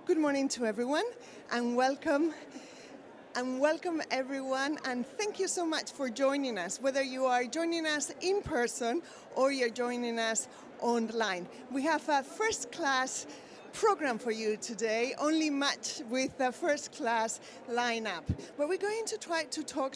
Good morning to everyone, and welcome everyone, and thank you so much for joining us, whether you are joining us in person or you're joining us online. We have a first-class program for you today, only matched with a first-class lineup. What we're going to try to talk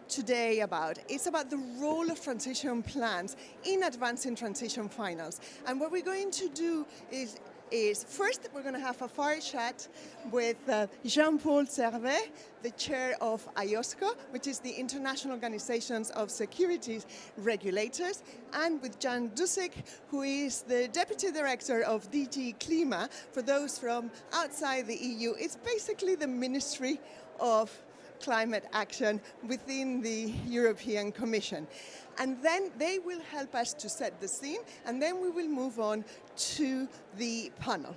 today about. It's about the role of transition plans in advancing transition finance. And what we're going to do is first we're going to have a fire chat with Jean-Paul Servet, the chair of IOSCO, which is the International Organizations of Securities Regulators, and with Jan Dusek, who is the Deputy Director of DG Klima. For those from outside the EU, it's basically the Ministry of Climate Action within the European Commission. And then they will help us to set the scene, and then we will move on to the panel.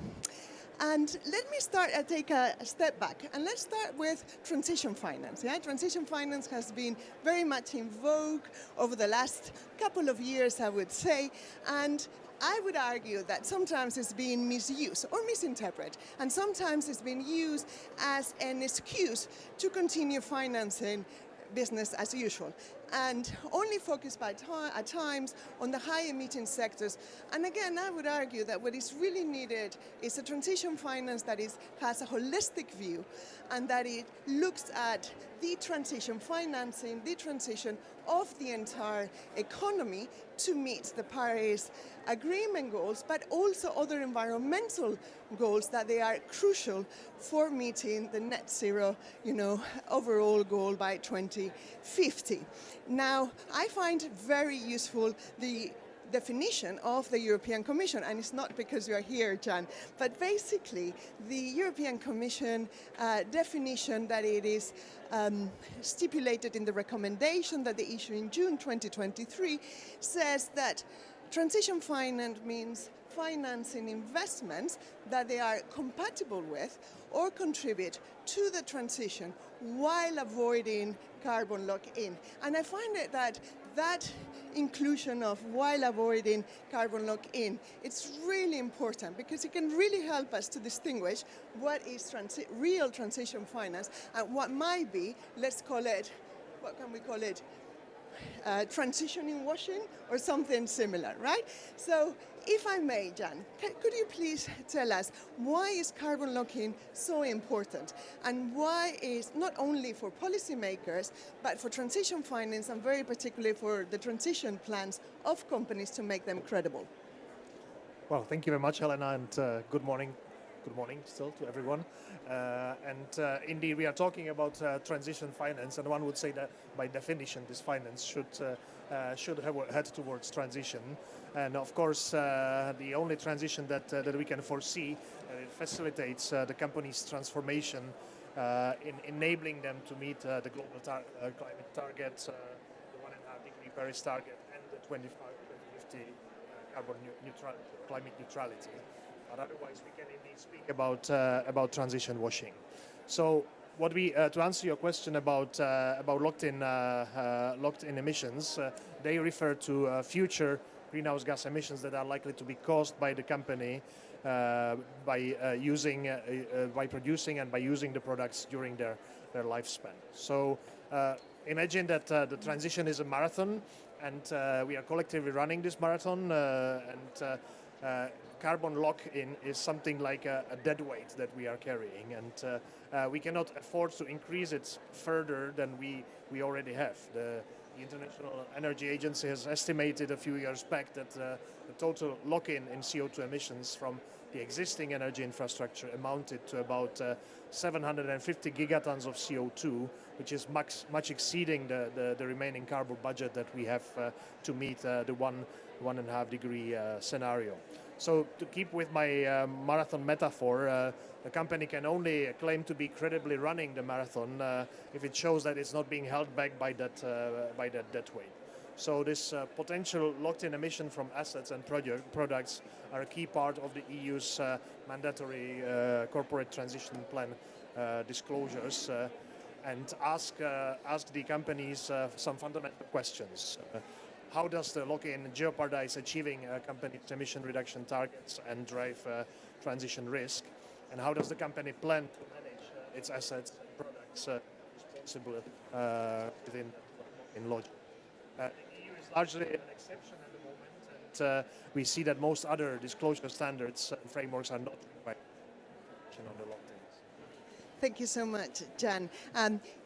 And let me take a step back, and let's start with transition finance. Yeah? Transition finance has been very much in vogue over the last couple of years, I would say, and I would argue that sometimes it's being misused or misinterpreted, and sometimes it's been used as an excuse to continue financing business as usual, and only focus at times on the high-emitting sectors. And again, I would argue that what is really needed is a transition finance that has a holistic view, and that it looks at the transition financing, the transition of the entire economy to meet the Paris Agreement goals, but also other environmental goals that they are crucial for meeting the net zero, overall goal by 2050. Now, I find very useful the definition of the European Commission, and it's not because you are here, Jan, but basically the European Commission definition that it is stipulated in the recommendation that they issue in June 2023 says that transition finance means financing investments that they are compatible with or contribute to the transition while avoiding carbon lock-in. And I find it that inclusion of while avoiding carbon lock-in, it's really important because it can really help us to distinguish what is real transition finance and what might be, what can we call it? Transitioning washing or something similar, right? So if I may, Jan, could you please tell us why is carbon lock-in so important, and why is not only for policymakers but for transition finance and very particularly for the transition plans of companies to make them credible? Well, thank you very much, Helena, and good morning. Good morning still to everyone. Indeed, we are talking about transition finance, and one would say that by definition this finance should head towards transition. And of course, the only transition that we can foresee it facilitates the company's transformation in enabling them to meet the global climate targets, the 1.5-degree Paris target, and the 2050 climate neutrality. But otherwise, we can indeed speak about transition washing. So, what we to answer your question about locked-in emissions, they refer to future greenhouse gas emissions that are likely to be caused by the company by producing and by using the products during their lifespan. So, imagine that the transition is a marathon, and we are collectively running this marathon, carbon lock-in is something like a dead weight that we are carrying, and we cannot afford to increase it further than we already have. The International Energy Agency has estimated a few years back that the total lock-in in CO2 emissions from the existing energy infrastructure amounted to about 750 gigatons of CO2, which is much exceeding the remaining carbon budget that we have to meet the 1.5 degree scenario. So to keep with my marathon metaphor, the company can only claim to be credibly running the marathon if it shows that it's not being held back by that dead weight. So this potential locked-in emission from assets and products are a key part of the EU's mandatory corporate transition plan disclosures and ask the companies some fundamental questions. How does the lock-in jeopardize achieving company's emission reduction targets and drive transition risk? and how does the company plan to manage its assets and products responsibly within logic. The EU is largely an exception at the moment, and we see that most other disclosure standards and frameworks are not required on the law. Thank you so much, Jan.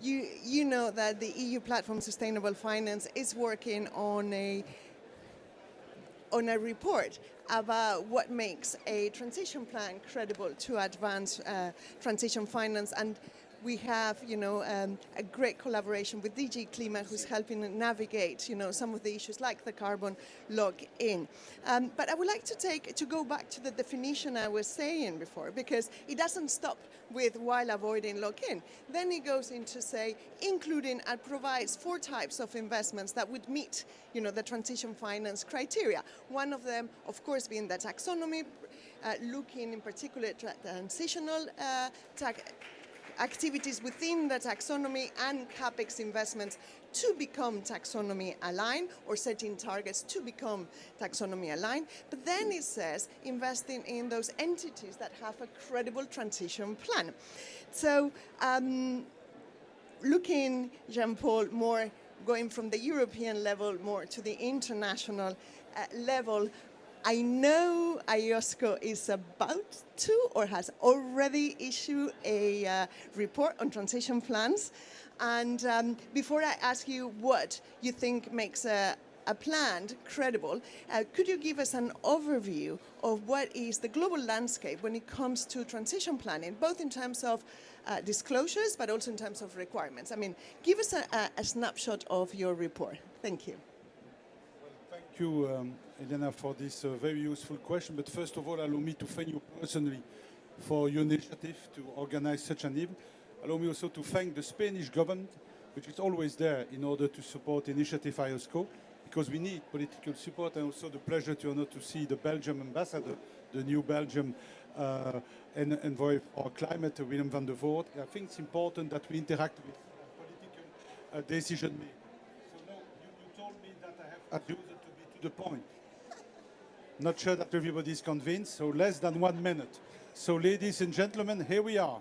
You know that the EU Platform Sustainable Finance is working on a report about what makes a transition plan credible to advance transition finance, and we have, a great collaboration with DG Klima, who's helping navigate, some of the issues like the carbon lock-in. But I would like to go back to the definition I was saying before, because it doesn't stop with while avoiding lock-in. Then it goes into say, including and provides 4 types of investments that would meet, the transition finance criteria. One of them, of course, being the taxonomy, looking in particular at transitional activities within the taxonomy and CapEx investments to become taxonomy aligned, or setting targets to become taxonomy aligned. But then it says investing in those entities that have a credible transition plan. So looking, Jean-Paul, more going from the European level more to the international level, I know IOSCO is about to or has already issued a report on transition plans. And before I ask you what you think makes a plan credible, could you give us an overview of what is the global landscape when it comes to transition planning, both in terms of disclosures, but also in terms of requirements? I mean, give us a snapshot of your report. Thank you. Thank you, Elena, for this very useful question. But first of all, allow me to thank you personally for your initiative to organize such an event. Allow me also to thank the Spanish government, which is always there in order to support initiative IOSCO, because we need political support, and also the pleasure to honor to see the Belgian ambassador, the new Belgian envoy for climate, Willem van der Voort. I think it's important that we interact with political decision makers. So now, you told me that I have as usual to be to the point. Not sure that everybody is convinced, so less than 1 minute. So ladies and gentlemen, here we are.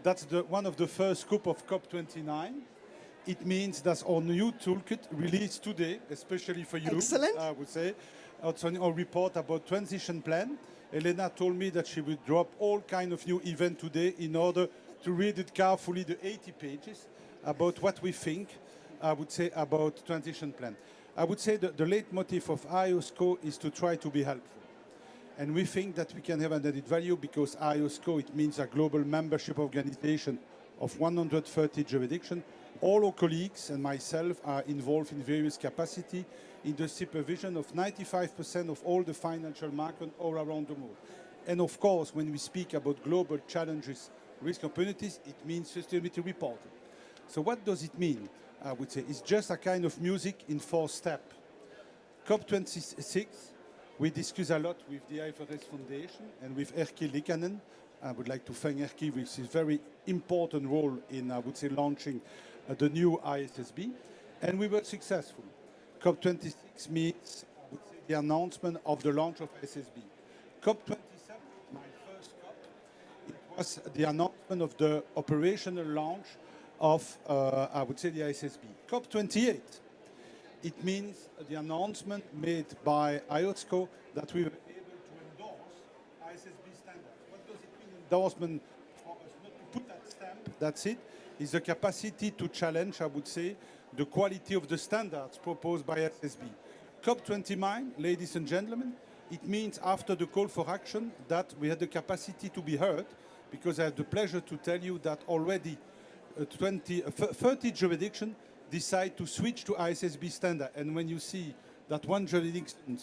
That's one of the first scoop of COP29. It means that's our new toolkit released today, especially for you. Excellent. I would say. Also our report about transition plan. Elena told me that she would drop all kind of new event today in order to read it carefully, the 80 pages, about what we think, I would say, about transition plan. I would say that the leitmotif of IOSCO is to try to be helpful. And we think that we can have an added value because IOSCO, it means a global membership organization of 130 jurisdictions. All our colleagues and myself are involved in various capacity in the supervision of 95% of all the financial markets all around the world. And of course, when we speak about global challenges, risk opportunities, it means sustainability reporting. So what does it mean? I would say it's just a kind of music in 4 steps. COP26, we discuss a lot with the IFRS Foundation and with Erkki Liikanen. I would like to thank Erkki with his very important role in, I would say, launching the new ISSB. And we were successful. COP26 means, I would say, the announcement of the launch of ISSB. COP27, my first COP, it was the announcement of the operational launch of, I would say, the ISSB. COP28, it means the announcement made by IOSCO that we were able to endorse ISSB standards. What does it mean, endorsement? For us not to put that stamp, that's it. Is the capacity to challenge, I would say, the quality of the standards proposed by ISSB. COP29, ladies and gentlemen, it means after the call for action that we had the capacity to be heard, because I have the pleasure to tell you that already 30 jurisdictions decide to switch to ISSB standard. And when you see that one jurisdiction,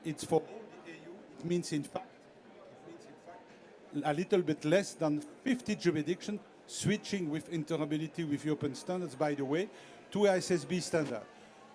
it's for all the EU, it means in fact a little bit less than 50 jurisdictions switching with interoperability with European standards, by the way, to ISSB standard.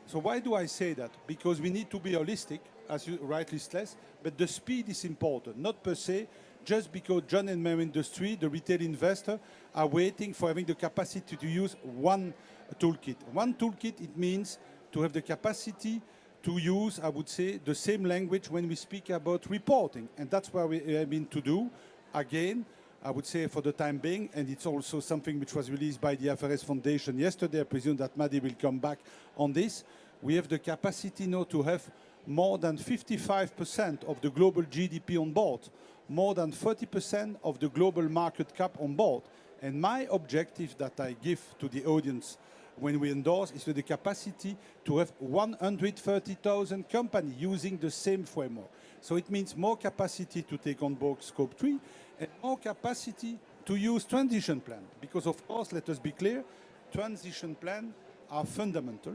So why do I say that? Because we need to be holistic, as you rightly stressed, but the speed is important, not per se, just because John and Mary industry, the retail investor, are waiting for having the capacity to use one toolkit. One toolkit, it means to have the capacity to use, I would say, the same language when we speak about reporting. And that's what we have been to do. Again, I would say, for the time being, and it's also something which was released by the FRS Foundation yesterday. I presume that Madi will come back on this. We have the capacity now to have more than 55% of the global GDP on board, more than 30% of the global market cap on board. And my objective that I give to the audience when we endorse is to the capacity to have 130,000 companies using the same framework. So it means more capacity to take on board Scope 3 and more capacity to use transition plan. Because of course, let us be clear, transition plans are fundamental,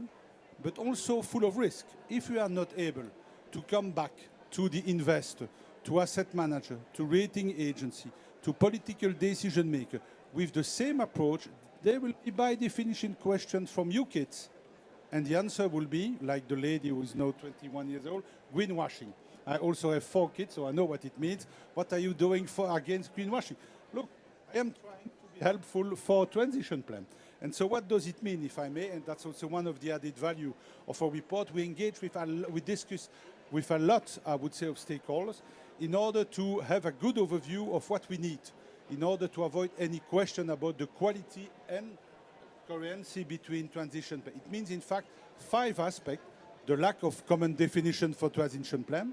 but also full of risk. If we are not able to come back to the investor, to asset manager, to rating agency, to political decision maker, with the same approach, there will be by definition questions from you kids. And the answer will be, like the lady who is now 21 years old, greenwashing. I also have 4 kids, so I know what it means. What are you doing against greenwashing? Look, I am trying to be helpful for transition plan. And so what does it mean, if I may? And that's also one of the added value of our report. We engage with, we discuss with a lot, I would say, of stakeholders in order to have a good overview of what we need, in order to avoid any question about the quality and coherency between transition plan. It means, in fact, 5 aspects: the lack of common definition for transition plan,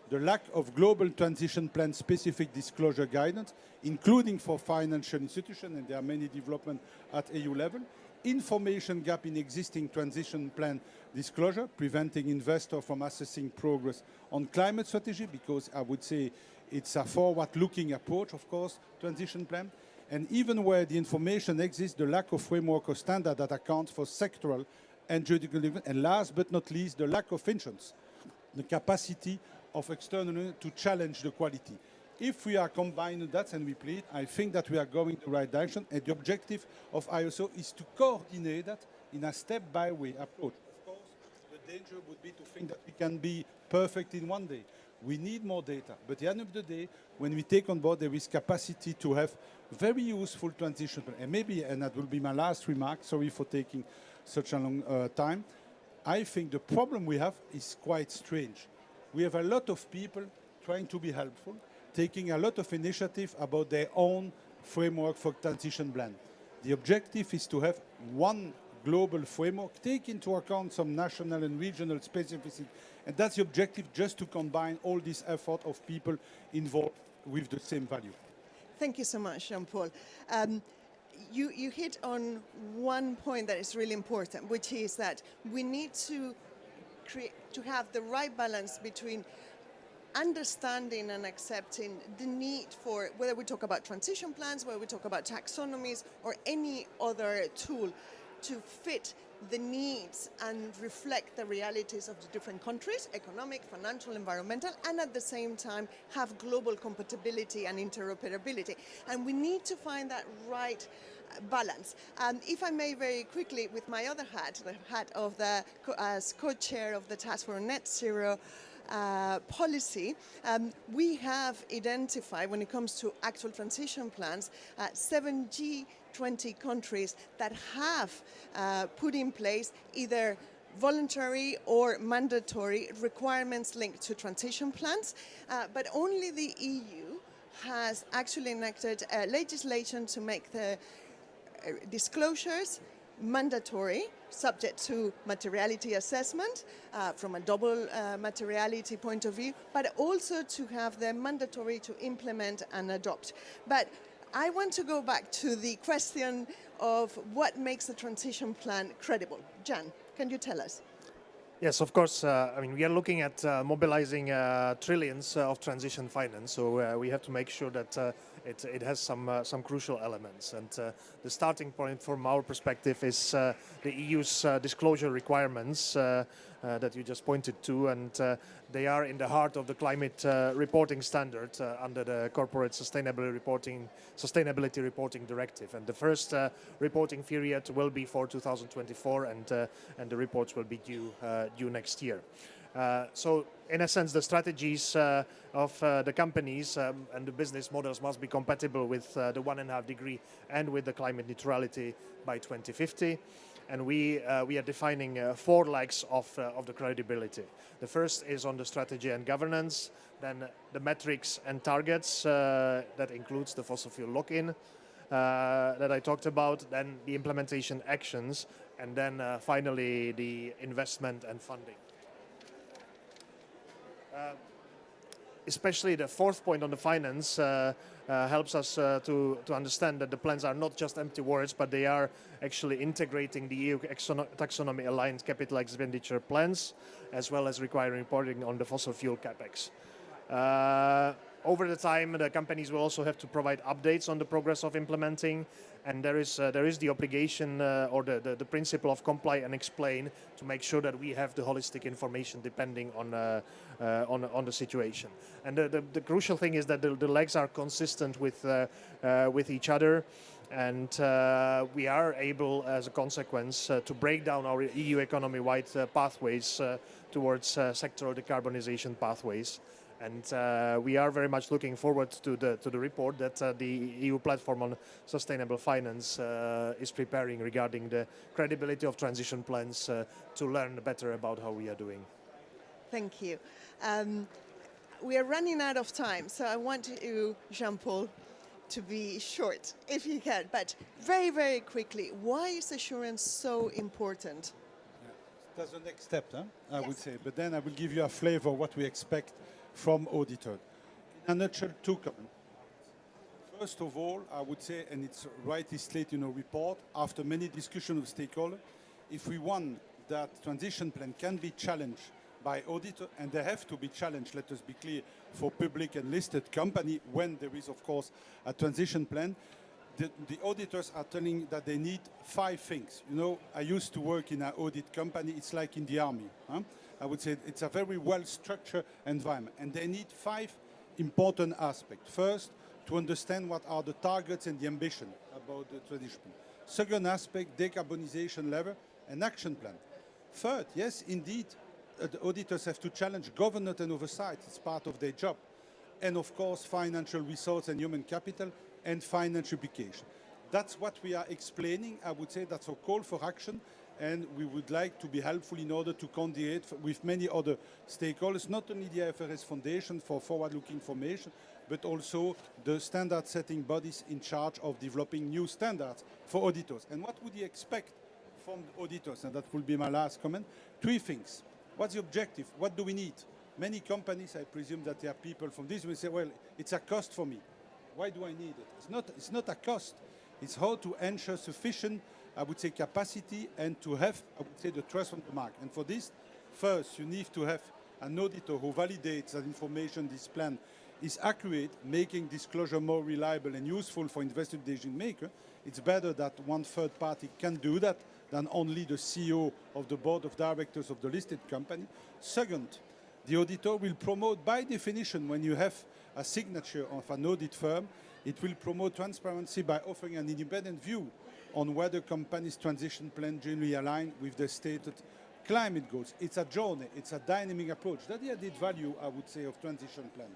the lack of global transition plan specific disclosure guidance, including for financial institutions, and there are many developments at EU level, information gap in existing transition plan disclosure, preventing investors from assessing progress on climate strategy, because I would say it's a forward-looking approach, of course, transition plan, and even where the information exists, the lack of framework or standard that accounts for sectoral and juridical events, and last but not least, the lack of insurance, the capacity of external to challenge the quality. If we are combining that and we plead, I think that we are going the right direction, and the objective of ISO is to coordinate that in a step-by-way approach. Of course, the danger would be to think that we can be perfect in one day. We need more data, but at the end of the day, when we take on board, there is capacity to have very useful transition. And maybe, and that will be my last remark, sorry for taking such a long time, I think the problem we have is quite strange. We have a lot of people trying to be helpful, taking a lot of initiative about their own framework for transition plan. The objective is to have one global framework, take into account some national and regional specificity, and that's the objective, just to combine all this effort of people involved with the same value. Thank you so much, Jean-Paul. You hit on one point that is really important, which is that we need to have the right balance between understanding and accepting the need for, whether we talk about transition plans, whether we talk about taxonomies or any other tool, to fit the needs and reflect the realities of the different countries, economic, financial, environmental, and at the same time have global compatibility and interoperability. And we need to find that right balance. If I may very quickly, with my other hat, the hat of the as co-chair of the Task Force on Net Zero policy, we have identified, when it comes to actual transition plans, 7 G20 countries that have put in place either voluntary or mandatory requirements linked to transition plans, but only the EU has actually enacted legislation to make the disclosures mandatory, subject to materiality assessment from a double materiality point of view, but also to have them mandatory to implement and adopt. But I want to go back to the question of what makes a transition plan credible. Jan, can you tell us? Yes, of course. I mean, we are looking at mobilizing trillions of transition finance, so we have to make sure that it has some crucial elements. And the starting point from our perspective is the EU's disclosure requirements that you just pointed to, and they are in the heart of the climate reporting standard under the Corporate Sustainability Reporting Directive. And the first reporting period will be for 2024, and the reports will be due next year. So, in a sense, the strategies of the companies and the business models must be compatible with the 1.5 degree and with the climate neutrality by 2050. and we are defining 4 legs of the credibility. The first is on the strategy and governance, then the metrics and targets, that includes the fossil fuel lock-in that I talked about, then the implementation actions, and then finally the investment and funding. Especially the 4th point on the finance helps us to understand that the plans are not just empty words, but they are actually integrating the EU taxonomy-aligned capital expenditure plans, as well as requiring reporting on the fossil fuel capex. Over the time, the companies will also have to provide updates on the progress of implementing, and there is the obligation or the principle of comply and explain to make sure that we have the holistic information depending on the situation. And the crucial thing is that the legs are consistent with each other, and we are able, as a consequence, to break down our EU economy-wide pathways towards sectoral decarbonization pathways. And we are very much looking forward to the report that the EU platform on sustainable finance is preparing regarding the credibility of transition plans to learn better about how we are doing. Thank you. We are running out of time, so I want you, Jean-Paul, to be short, if you can, but very, very quickly, why is assurance so important? That's the next step, I would Yes. say. But then I will give you a flavor of what we expect from auditor. In a nutshell, 2 comments. First of all, I would say, and it's rightly stated in our report, after many discussions with stakeholders, if we want that transition plan can be challenged by auditor, and they have to be challenged, let us be clear, for public and listed company when there is, of course, a transition plan, the auditors are telling that they need 5 things. You know, I used to work in an audit company. It's like in the army. I would say it's a very well-structured environment. And they need 5 important aspects. First, to understand what are the targets and the ambition about the transition plan. Second aspect, decarbonization level and action plan. Third, yes, indeed, the auditors have to challenge governance and oversight. It's part of their job. And of course, financial resource and human capital and financial implication. That's what we are explaining. I would say that's our call for action, and we would like to be helpful in order to coordinate with many other stakeholders, not only the IFRS Foundation for forward-looking information, but also the standard-setting bodies in charge of developing new standards for auditors. And what would you expect from the auditors? And that will be my last comment. 3 things. What's the objective? What do we need? Many companies, I presume that there are people from this, will say, well, it's a cost for me. Why do I need it? It's not a cost. It's how to ensure sufficient, I would say, capacity and to have, I would say, the trust on the market. And for this, first, you need to have an auditor who validates that information, this plan, is accurate, making disclosure more reliable and useful for investor decision maker. It's better that one third party can do that than only the CEO of the board of directors of the listed company. Second, the auditor will promote, by definition, when you have a signature of an audit firm, it will promote transparency by offering an independent view on whether companies' transition plan generally align with the stated climate goals. It's a journey, it's a dynamic approach. That's the added value, I would say, of transition plan.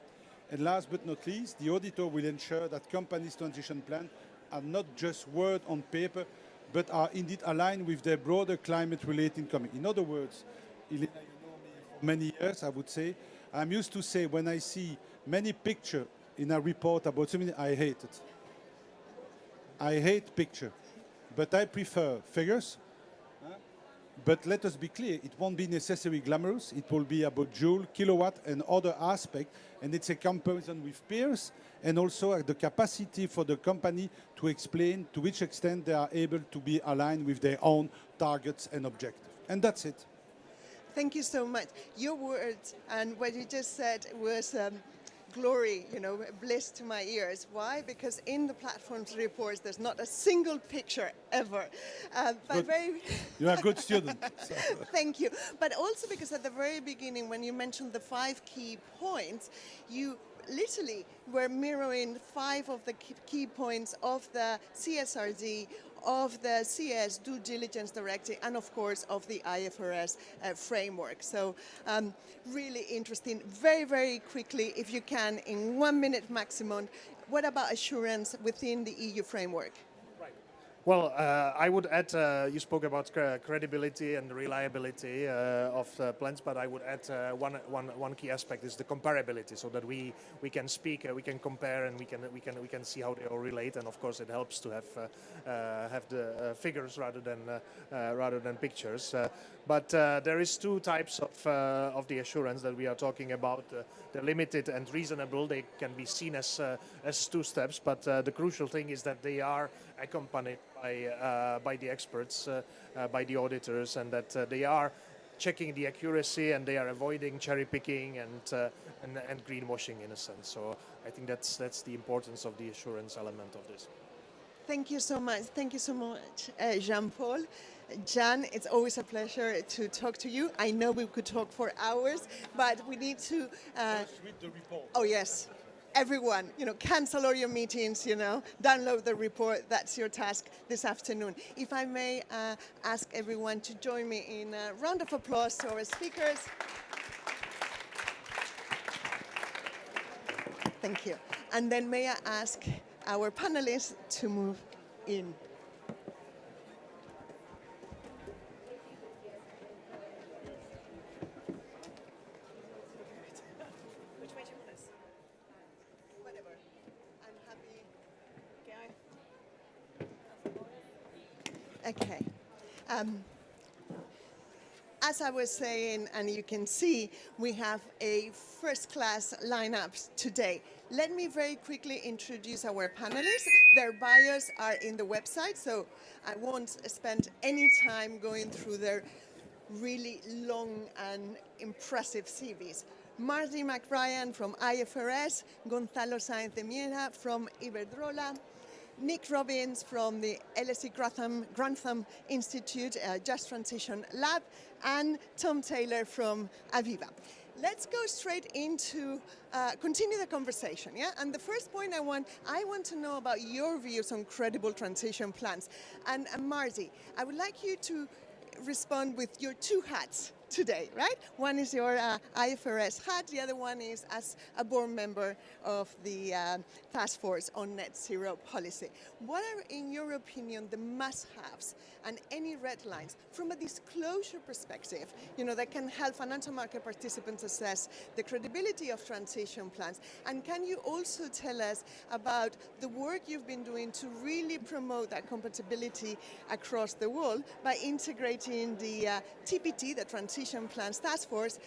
And last but not least, the auditor will ensure that companies' transition plan are not just words on paper, but are indeed aligned with their broader climate-related commitment. In other words, Elena, you know me for many years, I would say, I'm used to say when I see many pictures in a report about something, I hate it. I hate picture, but I prefer figures. But let us be clear, it won't be necessarily glamorous. It will be about joule, kilowatt, and other aspects. And it's a comparison with peers, and also the capacity for the company to explain to which extent they are able to be aligned with their own targets and objectives. And that's it. Thank you so much. Your words and what you just said was glory, bliss to my ears. Why? Because in the platform's reports, there's not a single picture ever. You're a good student. Thank you. But also because at the very beginning, when you mentioned the 5 key points, you literally were mirroring 5 of the key points of the CSRD, of the CS due diligence directive, and of course of the IFRS framework. So really interesting. Very, very quickly, if you can, in 1 minute maximum, what about assurance within the EU framework? Right. Well, I would add, you spoke about credibility and reliability of plans, but I would add one key aspect is the comparability, so that we can speak, we can compare, and we can see how they all relate. And of course, it helps to have the figures rather than pictures. But there is two types of the assurance that we are talking about. The limited and reasonable, they can be seen as two steps, but the crucial thing is that they are accompanied by the experts, by the auditors, and that they are checking the accuracy and they are avoiding cherry picking and greenwashing in a sense. So I think that's the importance of the assurance element of this. Thank you so much. Thank you so much, Jean-Paul. Jan, it's always a pleasure to talk to you. I know we could talk for hours, but we need to... Read the report. Oh, yes. Everyone, cancel all your meetings, download the report. That's your task this afternoon. If I may ask everyone to join me in a round of applause to our speakers. Thank you. And then may I ask our panelists to move in. Okay. As I was saying, and you can see, we have a first-class lineup today. Let me very quickly introduce our panelists. Their bios are in the website, so I won't spend any time going through their really long and impressive CVs. Marty McBrien from IFRS, Gonzalo Sáenz de Miera from Iberdrola, Nick Robbins from the LSE Grantham Institute Just Transition Lab, and Tom Taylor from Aviva. Let's go straight into continue the conversation, yeah? And the first point I want to know about your views on credible transition plans. And Marty, I would like you to respond with your two hats today, right? One is your IFRS hat, the other one is as a board member of the Task Force on Net Zero Policy. What are, in your opinion, the must-haves and any red lines from a disclosure perspective, that can help financial market participants assess the credibility of transition plans? And can you also tell us about the work you've been doing to really promote that compatibility across the world by integrating the TPT, the Transition Plans Task Force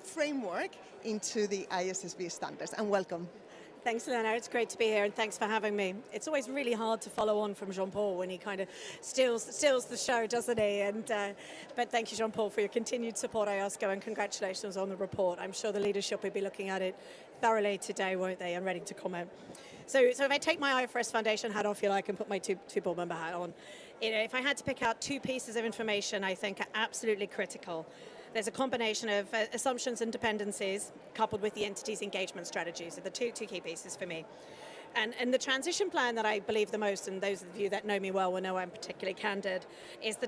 framework, into the ISSB standards? And welcome. Thanks, Elena. It's great to be here, and thanks for having me. It's always really hard to follow on from Jean-Paul when he kind of steals the show, doesn't he? But thank you, Jean-Paul, for your continued support, IOSCO, and congratulations on the report. I'm sure the leadership will be looking at it thoroughly today, won't they, and ready to comment. So if I take my IFRS Foundation hat off, you like, and put my two board member hat on, if I had to pick out two pieces of information I think are absolutely critical, there's a combination of assumptions and dependencies coupled with the entity's engagement strategies are the two key pieces for me. And the transition plan that I believe the most, and those of you that know me well will know I'm particularly candid, is the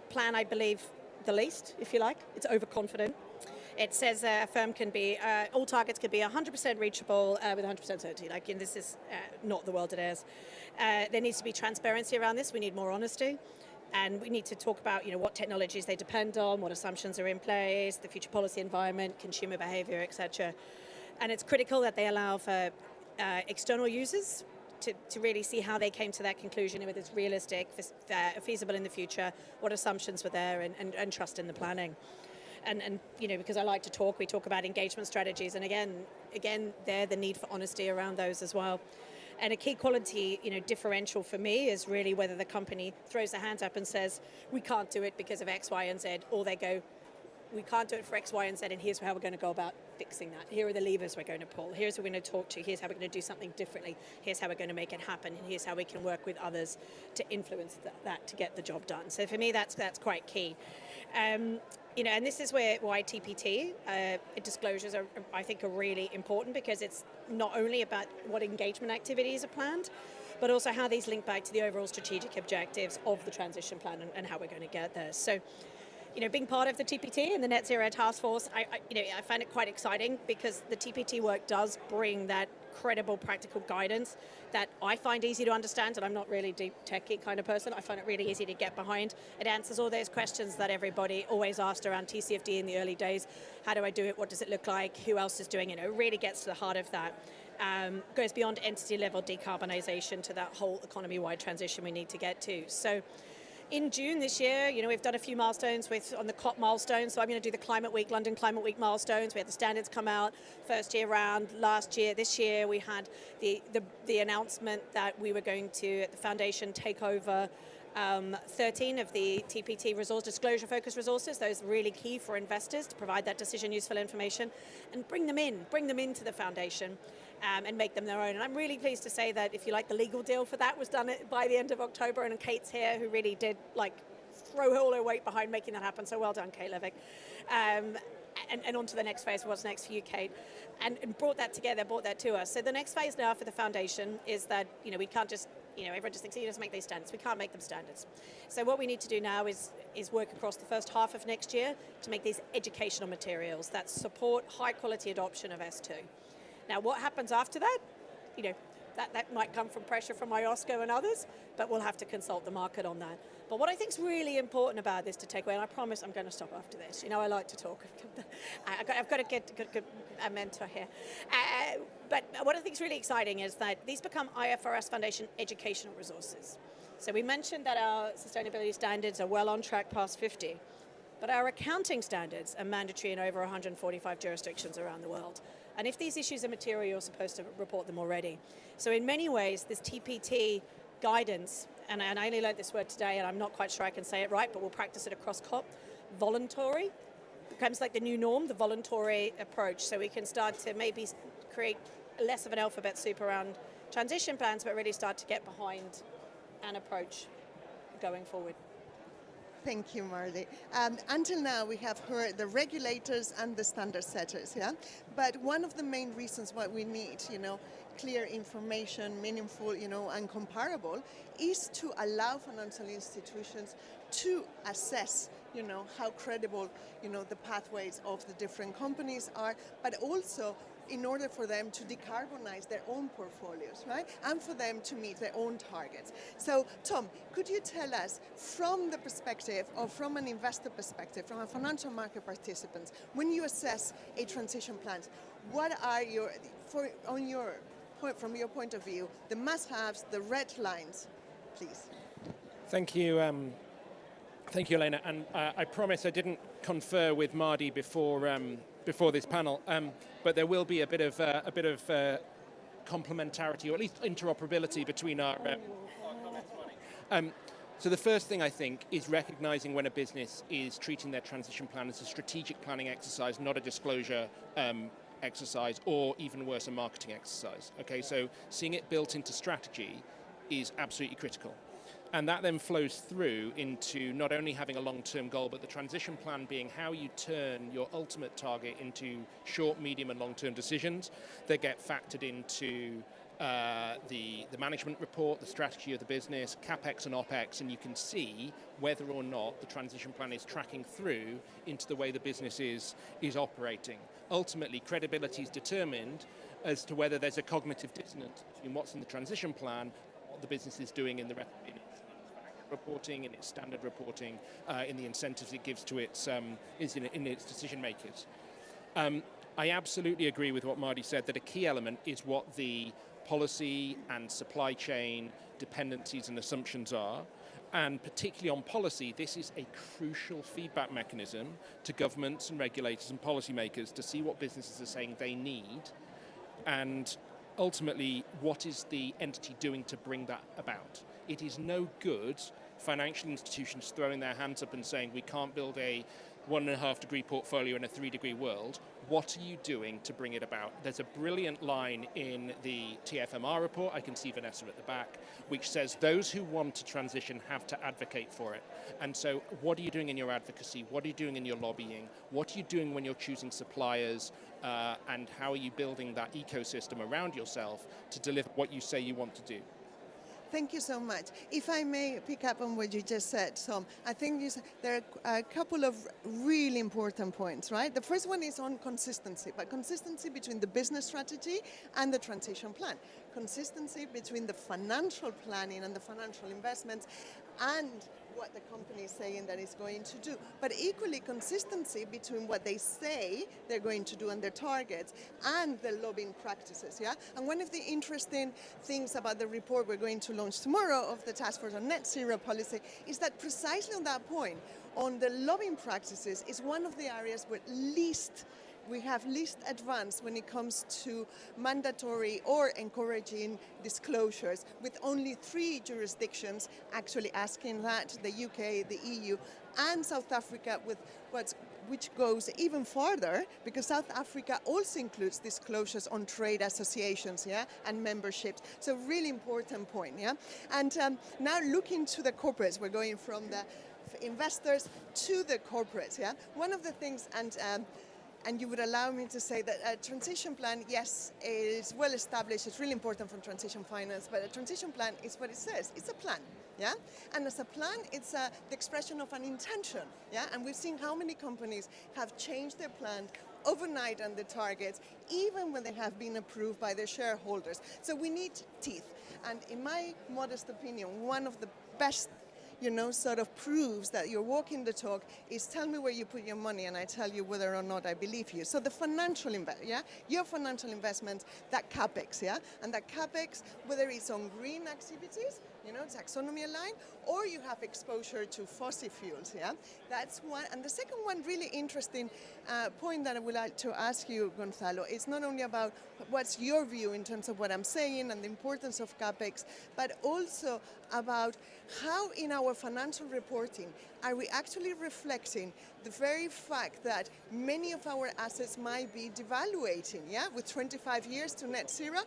plan I believe the least, if you like. It's overconfident. It says a firm can be, all targets can be 100% reachable with 100% certainty. This is not the world it is. There needs to be transparency around this. We need more honesty. And we need to talk about, what technologies they depend on, what assumptions are in place, the future policy environment, consumer behavior, etc. And it's critical that they allow for external users to really see how they came to that conclusion, whether it's realistic, feasible in the future, what assumptions were there, and trust in the planning. And because I like to talk, we talk about engagement strategies, and again, there the need for honesty around those as well. And a key quality, differential for me is really whether the company throws their hands up and says, we can't do it because of X, Y, and Z, or they go, we can't do it for X, Y, and Z, and here's how we're going to go about fixing that. Here are the levers we're going to pull. Here's who we're going to talk to. Here's how we're going to do something differently. Here's how we're going to make it happen. And here's how we can work with others to influence that to get the job done. So for me, that's quite key. And this is why TPT disclosures are, I think, are really important, because it's not only about what engagement activities are planned, but also how these link back to the overall strategic objectives of the transition plan and how we're going to get there. So being part of the TPT and the Net Zero Task Force, I find it quite exciting because the TPT work does bring that credible, practical guidance that I find easy to understand, and I'm not really a deep techie kind of person. I find it really easy to get behind. It answers all those questions that everybody always asked around TCFD in the early days. How do I do it? What does it look like? Who else is doing it? It really gets to the heart of that. Goes beyond entity level decarbonisation to that whole economy-wide transition we need to get to. So in June this year, we've done a few milestones on the COP milestones. So I'm going to do the Climate Week, London Climate Week milestones. We had the standards come out first year round, last year. This year we had the announcement that we were going to, at the foundation, take over 13 of the TPT resource disclosure focused resources, those really key for investors to provide that decision useful information, and bring them into the foundation and make them their own. And I'm really pleased to say that, if you like, the legal deal for that was done by the end of October, and Kate's here, who really did throw all her weight behind making that happen. So well done, Kate Levick. And on to the next phase, what's next for you, Kate, and brought that together, brought that to us. So the next phase now for the foundation is that, we can't just, everyone just thinks, you just make these standards. We can't make them standards. So what we need to do now is work across the first half of next year to make these educational materials that support high quality adoption of S2. Now, what happens after that? That might come from pressure from IOSCO and others, but we'll have to consult the market on that. But what I think is really important about this to take away, and I promise I'm going to stop after this. I like to talk. I've got to get a mentor here. But what I think is really exciting is that these become IFRS Foundation educational resources. So we mentioned that our sustainability standards are well on track past 50, but our accounting standards are mandatory in over 145 jurisdictions around the world. And if these issues are material, you're supposed to report them already. So in many ways, this TPT guidance, and I only learned this word today, and I'm not quite sure I can say it right, but we'll practice it across COP, voluntary, becomes like the new norm, the voluntary approach. So we can start to maybe create less of an alphabet soup around transition plans, but really start to get behind an approach going forward. Thank you, Marley. Until now, we have heard the regulators and the standard setters, yeah? But one of the main reasons why we need, clear information, meaningful, and comparable, is to allow financial institutions to assess, how credible, the pathways of the different companies are, but also in order for them to decarbonize their own portfolios, right? And for them to meet their own targets. So, Tom, could you tell us, from the perspective, or from an investor perspective, from a financial market participant, when you assess a transition plan, what are from your point of view, the must-haves, the red lines, please? Thank you, Elena. And I promise I didn't confer with Mardi before this panel, but there will be a bit of complementarity, or at least interoperability between our comments, Mardi. So the first thing, I think, is recognizing when a business is treating their transition plan as a strategic planning exercise, not a disclosure exercise, or even worse, a marketing exercise. Okay, so seeing it built into strategy is absolutely critical. And that then flows through into not only having a long-term goal, but the transition plan being how you turn your ultimate target into short, medium, and long-term decisions that get factored into the management report, the strategy of the business, CapEx and OpEx, and you can see whether or not the transition plan is tracking through into the way the business is operating. Ultimately, credibility is determined as to whether there's a cognitive dissonance between what's in the transition plan, what the business is doing in the reporting, in its standard reporting, in the incentives it gives to its in its decision makers. I absolutely agree with what Mardi said, that a key element is what the policy and supply chain dependencies and assumptions are. And particularly on policy, this is a crucial feedback mechanism to governments and regulators and policymakers to see what businesses are saying they need, and ultimately, what is the entity doing to bring that about? It is no good financial institutions throwing their hands up and saying we can't build a 1.5 degree portfolio in a 3 degree world. What are you doing to bring it about? There's a brilliant line in the TFMR report, I can see Vanessa at the back, which says those who want to transition have to advocate for it. And so what are you doing in your advocacy? What are you doing in your lobbying? What are you doing when you're choosing suppliers? And how are you building that ecosystem around yourself to deliver what you say you want to do? Thank you so much. If I may pick up on what you just said, Tom, I think there are a couple of really important points, right? The first one is on consistency, but consistency between the business strategy and the transition plan. Consistency between the financial planning and the financial investments and what the company is saying that it's going to do. But equally consistency between what they say they're going to do and their targets and the lobbying practices, yeah? And one of the interesting things about the report we're going to launch tomorrow of the Task Force on Net Zero Policy is that precisely on that point, on the lobbying practices, is one of the areas where we have least advanced when it comes to mandatory or encouraging disclosures, with only 3 jurisdictions actually asking that, the UK, the EU, and South Africa, which goes even farther, because South Africa also includes disclosures on trade associations, yeah, and memberships. So really important point, yeah. And now looking to the corporates, we're going from the investors to the corporates, yeah. One of the things, and you would allow me to say that a transition plan, yes, is well established, it's really important for transition finance, but a transition plan is what it says, it's a plan, yeah? And as a plan, it's the expression of an intention, yeah? And we've seen how many companies have changed their plan overnight on the targets, even when they have been approved by their shareholders. So we need teeth. And in my modest opinion, one of the best sort of proves that you're walking the talk is tell me where you put your money and I tell you whether or not I believe you. So the financial your financial investments, that CapEx, yeah? And that CapEx, whether it's on green activities, taxonomy aligned, or you have exposure to fossil fuels, yeah? That's one. And the second one, really interesting point that I would like to ask you, Gonzalo, is not only about what's your view in terms of what I'm saying and the importance of CapEx, but also about how in our financial reporting are we actually reflecting the very fact that many of our assets might be devaluating, yeah, with 25 years to net zero,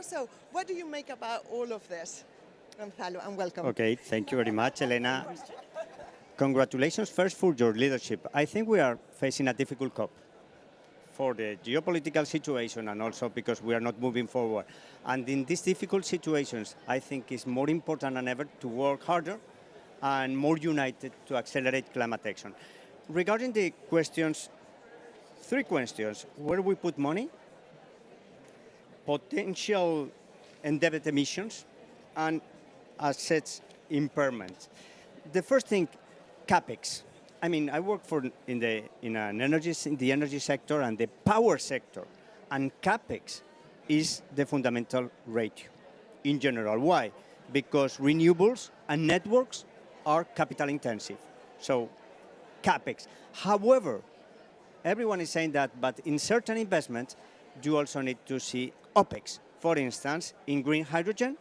So what do you make about all of this? Gonzalo, and welcome. Okay, thank you very much, Elena. Congratulations first for your leadership. I think we are facing a difficult COP for the geopolitical situation and also because we are not moving forward. And in these difficult situations, I think it's more important than ever to work harder and more united to accelerate climate action. Regarding the questions, 3 questions. Where we put money, potential indebted emissions, and assets impairment. The first thing, CapEx. I mean, I work in the energy sector and the power sector, and CapEx is the fundamental ratio in general. Why? Because renewables and networks are capital intensive. So, CapEx. However, everyone is saying that, but in certain investments, you also need to see OPEX. For instance, in green hydrogen,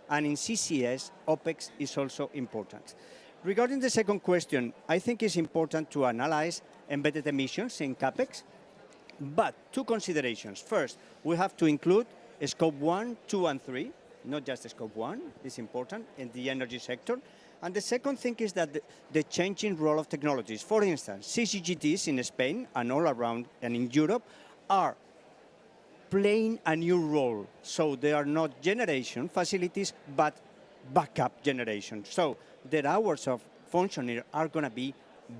and in CCS, OPEX is also important. Regarding the second question, I think it's important to analyze embedded emissions in CapEx, but 2 considerations. First, we have to include Scope 1, 2, and 3, not just Scope 1, it's important in the energy sector. And the second thing is that the changing role of technologies. For instance, CCGTs in Spain and all around and in Europe are playing a new role. So they are not generation facilities, but backup generation. So their hours of functioning are going to be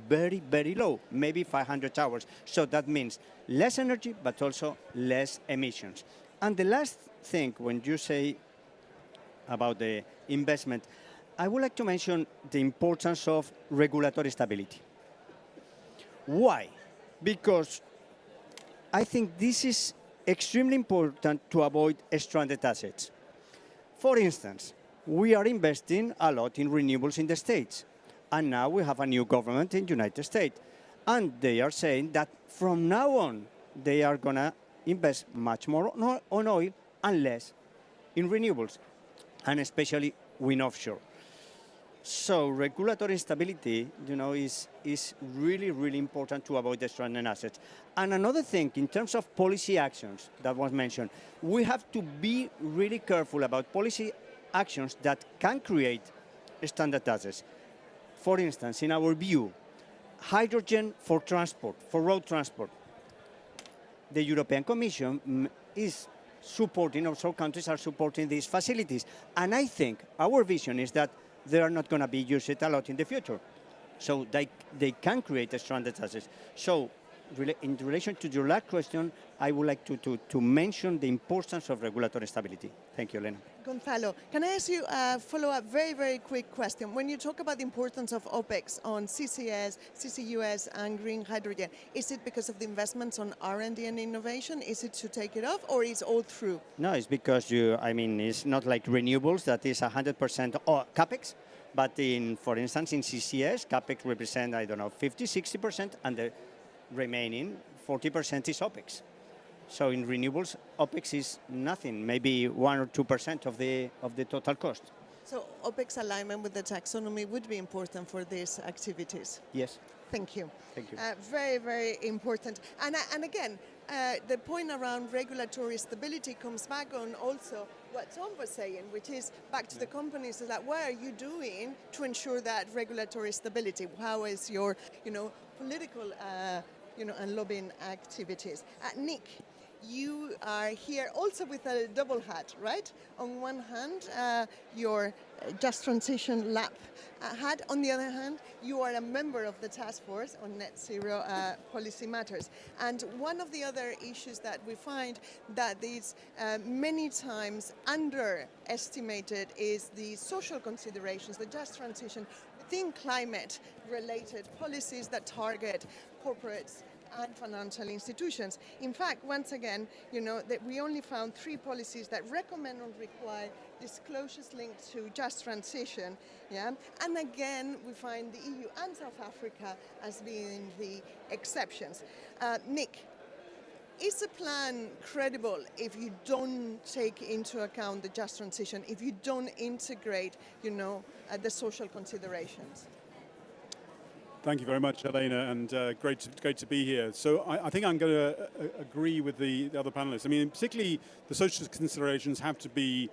very, very low, maybe 500 hours. So that means less energy, but also less emissions. And the last thing, when you say about the investment, I would like to mention the importance of regulatory stability. Why? Because I think this is extremely important to avoid stranded assets. For instance, we are investing a lot in renewables in the States, and now we have a new government in the United States, and they are saying that from now on, they are going to invest much more on oil and less in renewables, and especially wind offshore. So regulatory stability, is really, really important to avoid the stranded assets. And another thing, in terms of policy actions that was mentioned, we have to be really careful about policy actions that can create stranded assets. For instance, in our view, hydrogen for transport, for road transport. The European Commission is supporting, or some countries are supporting these facilities. And I think our vision is that they are not going to be used a lot in the future. So they can create stranded assets. So in relation to your last question, I would like to mention the importance of regulatory stability. Thank you, Elena. Gonzalo, can I ask you a follow-up, very, very quick question? When you talk about the importance of OPEX on CCS, CCUS, and green hydrogen, is it because of the investments on R&D and innovation? Is it to take it off, or is all through? No, it's because it's not like renewables that is 100% CapEx. But for instance, in CCS, CapEx represent, 50, 60%, and the remaining 40% is OPEX. So in renewables, OPEX is nothing, maybe 1 or 2% of the total cost. So OPEX alignment with the taxonomy would be important for these activities. Yes. Thank you. Thank you. Very, very important. And again, the point around regulatory stability comes back on also what Tom was saying, which is back to the companies, is that what are you doing to ensure that regulatory stability? How is your, political, and lobbying activities? Nick, you are here also with a double hat, right? On one hand, your Just Transition Lab hat. On the other hand, you are a member of the task force on net zero policy matters. And one of the other issues that we find that is many times underestimated is the social considerations, the just transition within climate-related policies that target corporates and financial institutions. In fact, once again, that we only found 3 policies that recommend or require disclosures linked to just transition. Yeah, and again, we find the EU and South Africa as being the exceptions. Nick, is the plan credible if you don't take into account the just transition, if you don't integrate, the social considerations? Thank you very much, Elena, and great to be here. So I think I'm going to agree with the other panelists. I mean, particularly the social considerations have to be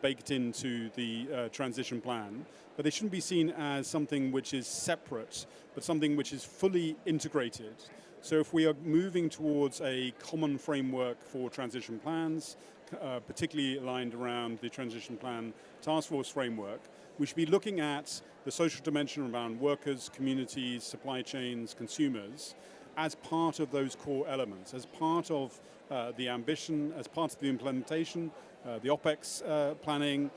baked into the transition plan, but they shouldn't be seen as something which is separate, but something which is fully integrated. So if we are moving towards a common framework for transition plans, particularly aligned around the transition plan task force framework, we should be looking at the social dimension around workers, communities, supply chains, consumers, as part of those core elements, as part of the ambition, as part of the implementation, the OPEX planning,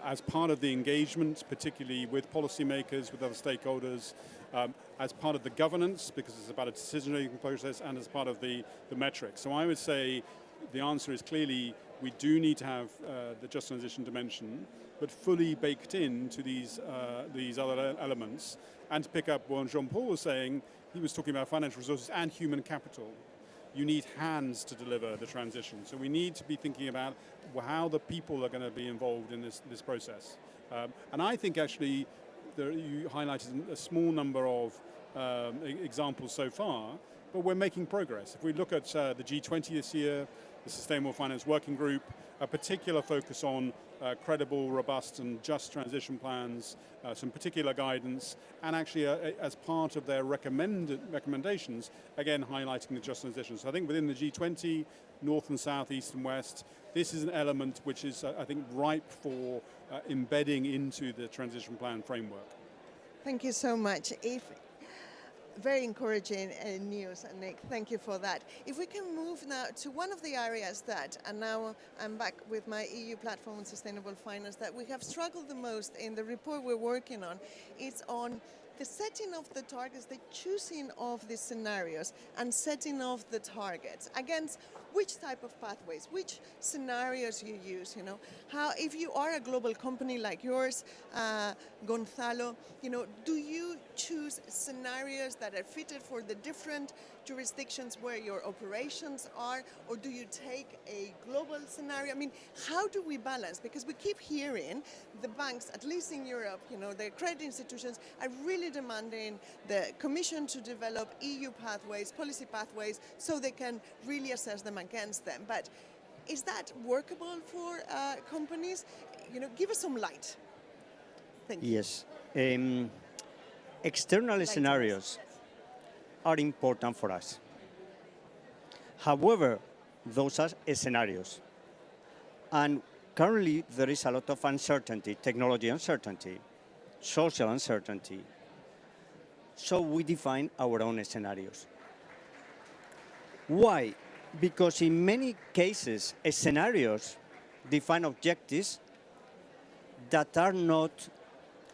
as part of the engagement, particularly with policymakers, with other stakeholders, as part of the governance, because it's about a decision-making process, and as part of the metrics. So I would say the answer is clearly we do need to have the just transition dimension, but fully baked into these other elements. And to pick up what Jean-Paul was saying, he was talking about financial resources and human capital. You need hands to deliver the transition. So we need to be thinking about how the people are going to be involved in this process. And I think actually you highlighted a small number of examples so far, but we're making progress. If we look at the G20 this year, the Sustainable Finance Working Group, a particular focus on credible, robust and just transition plans, some particular guidance, and actually as part of their recommendations, again highlighting the just transition. So I think within the G20, North and South, East and West, this is an element which is, I think, ripe for embedding into the transition plan framework. Thank you so much. Very encouraging news, Nick. Thank you for that. If we can move now to one of the areas that, and now I'm back with my EU platform on sustainable finance, that we have struggled the most in the report we're working on, it's on the setting of the targets, the choosing of the scenarios and setting of the targets against which type of pathways, which scenarios you use, how, if you are a global company like yours, Gonzalo, do you choose scenarios that are fitted for the different jurisdictions where your operations are, or do you take a global scenario? I mean, how do we balance? Because we keep hearing the banks, at least in Europe, the credit institutions are really demanding the Commission to develop EU pathways, policy pathways, so they can really assess them against them. But is that workable for companies? Give us some light. Thank you. Yes. External scenarios are important for us. However, those are scenarios. And currently, there is a lot of uncertainty, technology uncertainty, social uncertainty. So we define our own scenarios. Why? Because in many cases, scenarios define objectives that are not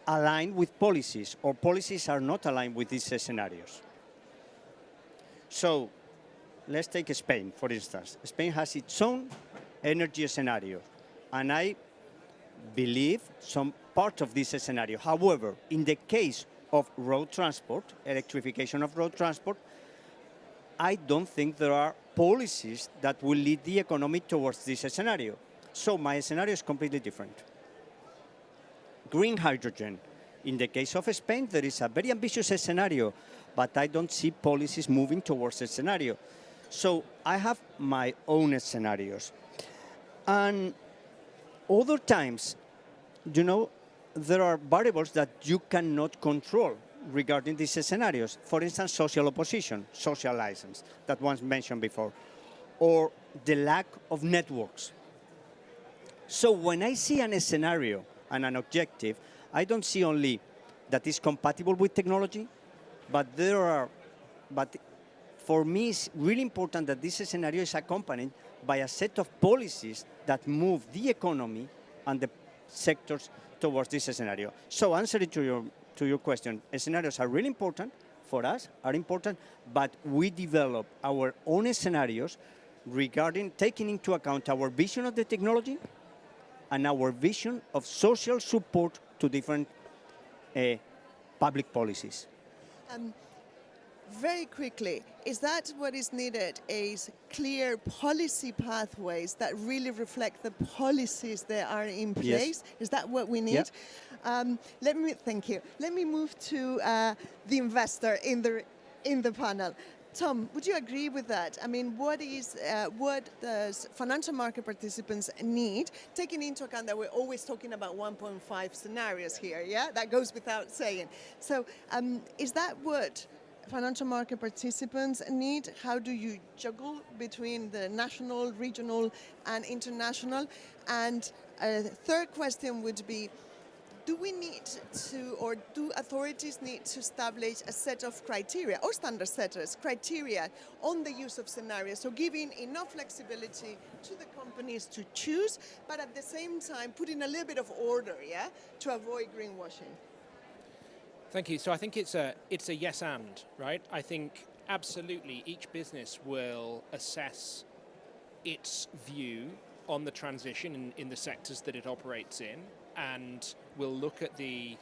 aligned with policies, or policies are not aligned with these scenarios. So let's take Spain, for instance. Spain has its own energy scenario, and I believe some part of this scenario. However, in the case of road transport, electrification of road transport, I don't think there are policies that will lead the economy towards this scenario. So my scenario is completely different. Green hydrogen. In the case of Spain, there is a very ambitious scenario, but I don't see policies moving towards a scenario. So I have my own scenarios. And other times, you know, there are variables that you cannot control regarding these scenarios. For instance, social opposition, social license, that was mentioned before, or the lack of networks. So when I see a scenario and an objective, I don't see only that is compatible with technology, but for me, it's really important that this scenario is accompanied by a set of policies that move the economy and the sectors towards this scenario. So answering to your question, scenarios are really important for us, are important, but we develop our own scenarios regarding taking into account our vision of the technology and our vision of social support to different public policies. Very quickly, is that what is needed, is clear policy pathways that really reflect the policies that are in place? Yes. Is that what we need? Yeah. Thank you. Let me move to the investor in the panel. Tom, would you agree with that? I mean, what does financial market participants need, taking into account that we're always talking about 1.5 scenarios here, yeah? That goes without saying. So is that what financial market participants need? How do you juggle between the national, regional, and international? And a third question would be, do we need to, or do authorities need to establish a set of criteria, or standard setters, criteria on the use of scenarios, so giving enough flexibility to the companies to choose, but at the same time putting a little bit of order, yeah, to avoid greenwashing? Thank you. So I think it's a yes and, right? I think absolutely each business will assess its view on the transition in the sectors that it operates in, and we'll look at the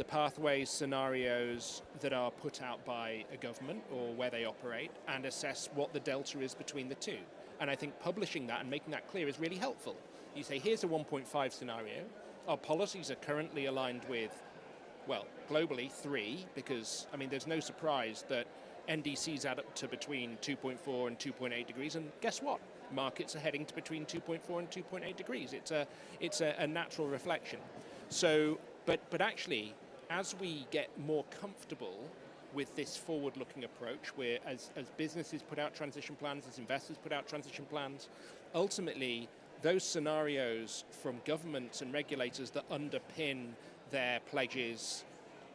pathways, scenarios that are put out by a government or where they operate, and assess what the delta is between the two. And I think publishing that and making that clear is really helpful. You say, here's a 1.5 scenario. Our policies are currently aligned with, well, globally 3, because, I mean, there's no surprise that NDCs add up to between 2.4 and 2.8 degrees, and guess what? Markets are heading to between 2.4 and 2.8 degrees. It's a natural reflection. So, but actually, as we get more comfortable with this forward-looking approach, where as businesses put out transition plans, as investors put out transition plans, ultimately those scenarios from governments and regulators that underpin their pledges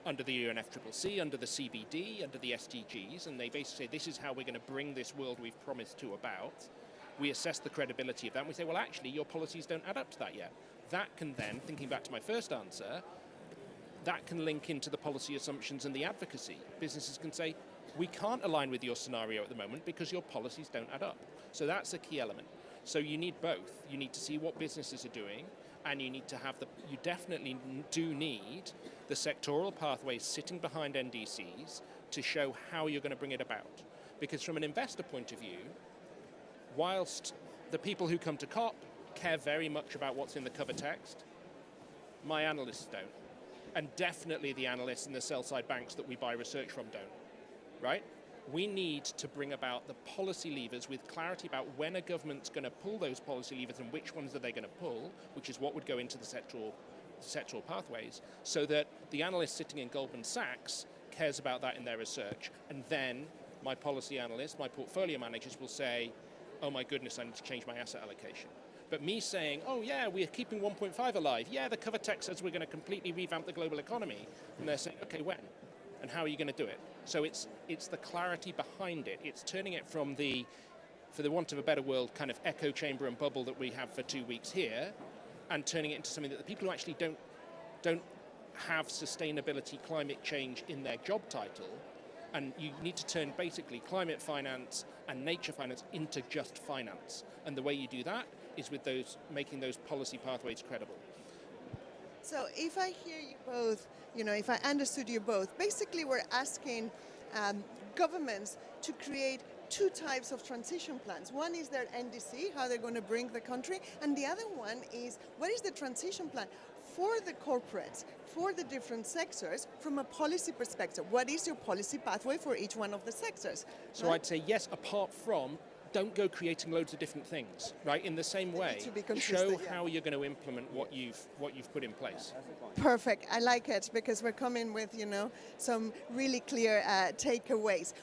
under the UNFCCC, under the CBD, under the SDGs, and they basically say this is how we're going to bring this world we've promised to about. We assess the credibility of that and we say, well, actually, your policies don't add up to that yet. That can then, thinking back to my first answer, that can link into the policy assumptions and the advocacy. Businesses can say, we can't align with your scenario at the moment because your policies don't add up. So that's a key element. So you need both. You need to see what businesses are doing, and you need to have you definitely do need the sectoral pathways sitting behind NDCs to show how you're going to bring it about. Because from an investor point of view, whilst the people who come to COP care very much about what's in the cover text, my analysts don't. And definitely the analysts in the sell-side banks that we buy research from don't, right? We need to bring about the policy levers with clarity about when a government's going to pull those policy levers and which ones are they going to pull, which is what would go into the sectoral pathways, so that the analyst sitting in Goldman Sachs cares about that in their research. And then my policy analysts, my portfolio managers will say, oh my goodness, I need to change my asset allocation. But me saying, oh yeah, we're keeping 1.5 alive. Yeah, the cover text says we're going to completely revamp the global economy. And they're saying, okay, when? And how are you going to do it? So it's the clarity behind it. It's turning it from the, for the want of a better word, kind of echo chamber and bubble that we have for 2 weeks here, and turning it into something that the people who actually don't have sustainability, climate change in their job title, and you need to turn basically climate finance and nature finance into just finance. And the way you do that is with those, making those policy pathways credible. So if I hear you both, if I understood you both, basically we're asking governments to create two types of transition plans. One is their NDC, how they're going to bring the country, and the other one is what is the transition plan for the corporates, for the different sectors, from a policy perspective. What is your policy pathway for each one of the sectors? So right? I'd say yes, apart from, don't go creating loads of different things, right? In the same way, show how you're going to implement what you've put in place. Perfect. I like it because we're coming with, some really clear takeaways.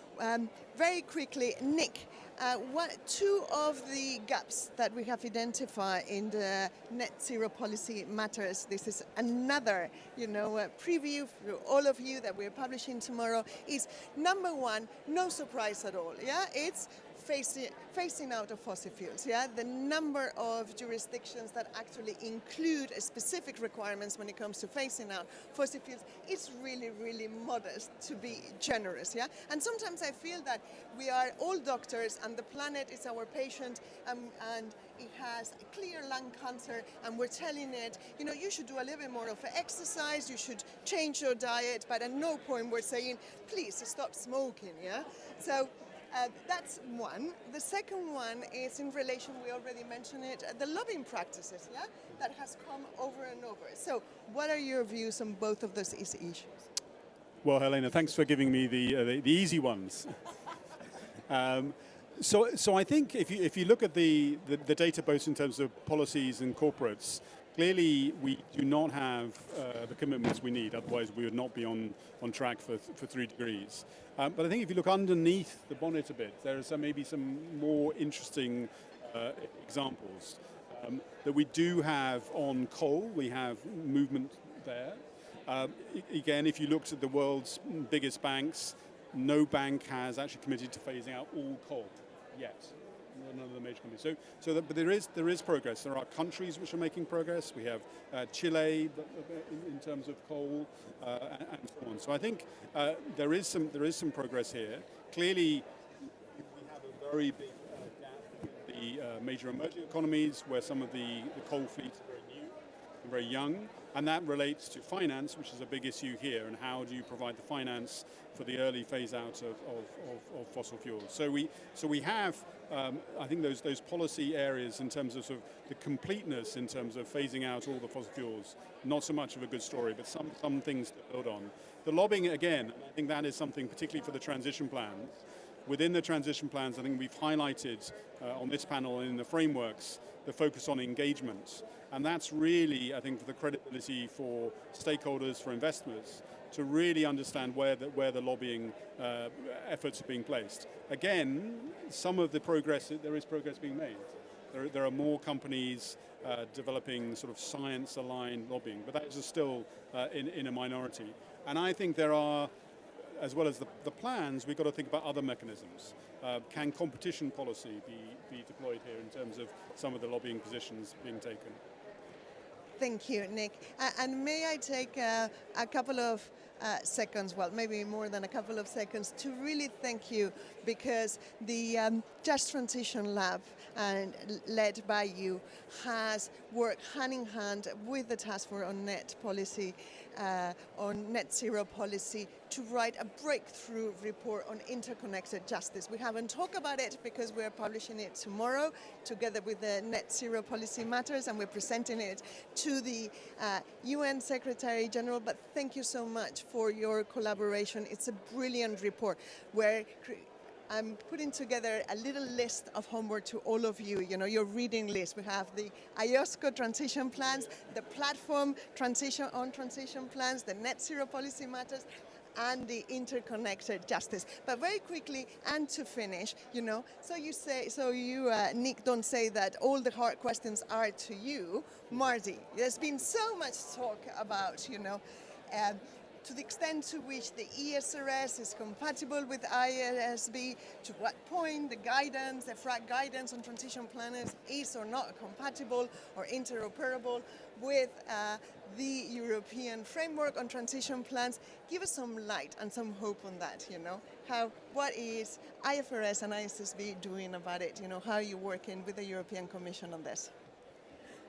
Very quickly, Nick, what two of the gaps that we have identified in the net zero policy matters? This is another, preview for all of you that we're publishing tomorrow. Is number one, no surprise at all. Yeah, it's phasing out of fossil fuels. Yeah, the number of jurisdictions that actually include specific requirements when it comes to phasing out fossil fuels is really, really modest, to be generous. Yeah, and sometimes I feel that we are all doctors and the planet is our patient, and it has clear lung cancer, and we're telling it, you should do a little bit more of exercise, you should change your diet, but at no point we're saying, please stop smoking. Yeah, so. That's one. The second one is in relation, we already mentioned it, the lobbying practices, yeah, that has come over and over. So what are your views on both of those issues? Well, Helena, thanks for giving me the easy ones. So I think if you look at the data both in terms of policies and corporates, clearly we do not have the commitments we need, otherwise we would not be on track for 3 degrees. But I think if you look underneath the bonnet a bit, there are maybe some more interesting examples that we do have on coal. We have movement there. Again, if you looked at the world's biggest banks, no bank has actually committed to phasing out all coal yet. None of the major companies. But there is progress. There are countries which are making progress. We have Chile in terms of coal and so on. So I think there is some progress here. Clearly, we have a very big gap in the major emerging economies, where some of the coal fleet is very new and very young, and that relates to finance, which is a big issue here. And how do you provide the finance for the early phase out of fossil fuels? So we have. I think those policy areas in terms of sort of the completeness in terms of phasing out all the fossil fuels, not so much of a good story, but some things to build on. The lobbying, again, I think that is something particularly for the transition plans. Within the transition plans, I think we've highlighted on this panel and in the frameworks the focus on engagement. And that's really, I think, for the credibility for stakeholders, for investors, to really understand where the lobbying efforts are being placed. Again, some of the progress, there is progress being made. There are more companies developing sort of science-aligned lobbying, but that is still in a minority. And I think there are, as well as the plans, we've got to think about other mechanisms. Can competition policy be deployed here in terms of some of the lobbying positions being taken? Thank you, Nick. And may I take a couple of seconds, well, maybe more than a couple of seconds, to really thank you, because the Just Transition Lab, led by you, has worked hand in hand with the Task Force on Net Policy, on net zero policy, to write a breakthrough report on interconnected justice. We haven't talked about it because we're publishing it tomorrow together with the Net Zero Policy Matters, and we're presenting it to the UN Secretary General. But thank you so much for your collaboration. It's a brilliant report where I'm putting together a little list of homework to all of you, your reading list. We have the IOSCO transition plans, the platform transition plans, the net zero policy matters, and the interconnected justice. But very quickly, and to finish, Nick, don't say that all the hard questions are to you. Marty, there's been so much talk about, to the extent to which the ESRS is compatible with ISB, to what point the guidance, the FRAC guidance on transition planners is or not compatible or interoperable with the European framework on transition plans. Give us some light and some hope on that, what is IFRS and ISSB doing about it? How are you working with the European Commission on this?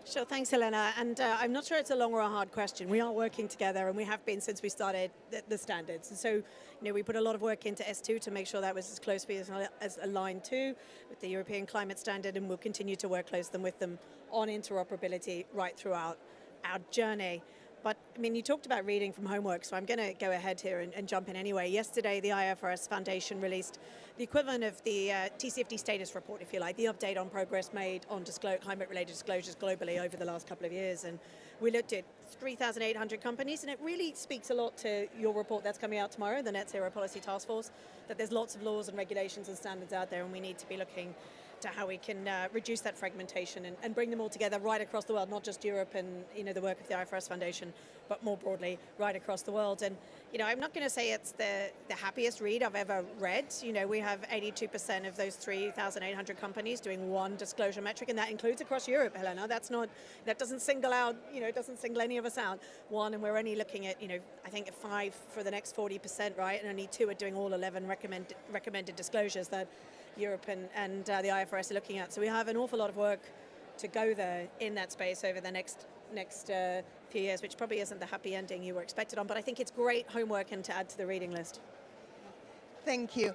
Sure, thanks, Helena. And I'm not sure it's a long or a hard question. We are working together, and we have been since we started the standards. And so, we put a lot of work into S2 to make sure that was as closely as aligned to with the European Climate Standard, and we'll continue to work closely with them on interoperability right throughout our journey. But, you talked about reading from homework, so I'm going to go ahead here and jump in anyway. Yesterday, the IFRS Foundation released the equivalent of the TCFD status report, if you like, the update on progress made on climate-related disclosures globally over the last couple of years. And we looked at 3,800 companies, and it really speaks a lot to your report that's coming out tomorrow, the Net Zero Policy Task Force, that there's lots of laws and regulations and standards out there, and we need to be looking to how we can reduce that fragmentation and bring them all together right across the world, not just Europe and the work of the IFRS Foundation, but more broadly right across the world. And I'm not going to say it's the happiest read I've ever read. We have 82% of those 3,800 companies doing one disclosure metric, and that includes across Europe, Helena. That doesn't single out, doesn't single any of us out. One, and we're only looking at, I think 5 for the next 40%, right? And only 2 are doing all 11 recommended disclosures that Europe and the IFRS are looking at. So we have an awful lot of work to go there in that space over the next few years, which probably isn't the happy ending you were expected on, but I think it's great homework and to add to the reading list. Thank you.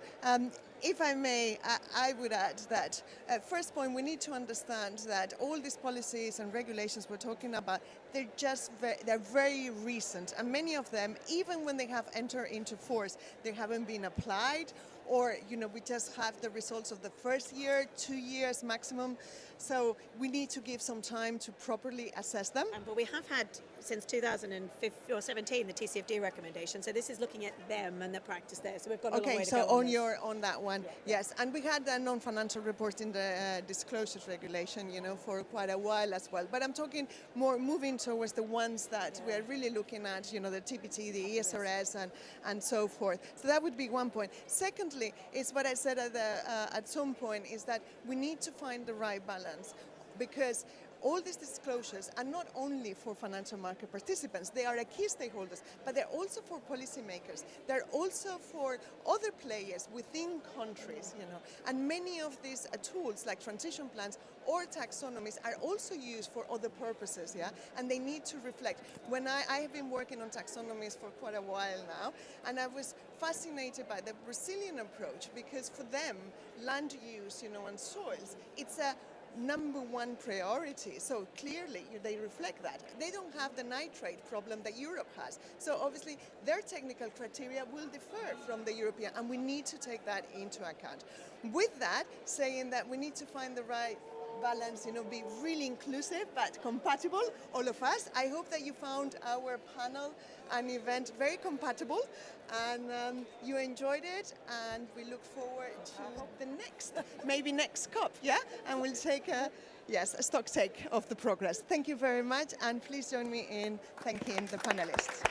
If I may, I would add that first point, we need to understand that all these policies and regulations we're talking about, they're very recent, and many of them, even when they have entered into force, they haven't been applied, or we just have the results of the first year, 2 years maximum. So we need to give some time to properly assess them. But we have had since 2017 the TCFD recommendation. So this is looking at them and the practice there. So we've got a long way to go. Okay, so on that one, yes. And we had a non-financial report in the disclosures regulation, for quite a while as well. But I'm talking more moving towards the ones that we are really looking at, the TPT, the ESRS, and so forth. So that would be one point. Secondly, is what I said at some point, is that we need to find the right balance, because all these disclosures are not only for financial market participants, they are key stakeholders, but they're also for policymakers. They're also for other players within countries, And many of these tools, like transition plans or taxonomies, are also used for other purposes, And they need to reflect. When I have been working on taxonomies for quite a while now, and I was fascinated by the Brazilian approach, because for them, land use, and soils, it's a number one priority. So clearly they reflect that. They don't have the nitrate problem that Europe has. So obviously their technical criteria will differ from the European, and we need to take that into account. With that, saying that we need to find the right balance, be really inclusive but compatible, all of us. I hope that you found our panel and event very compatible, and you enjoyed it, and we look forward to the next COP, and we'll take a stock take of the progress. Thank you very much, and please join me in thanking the panelists.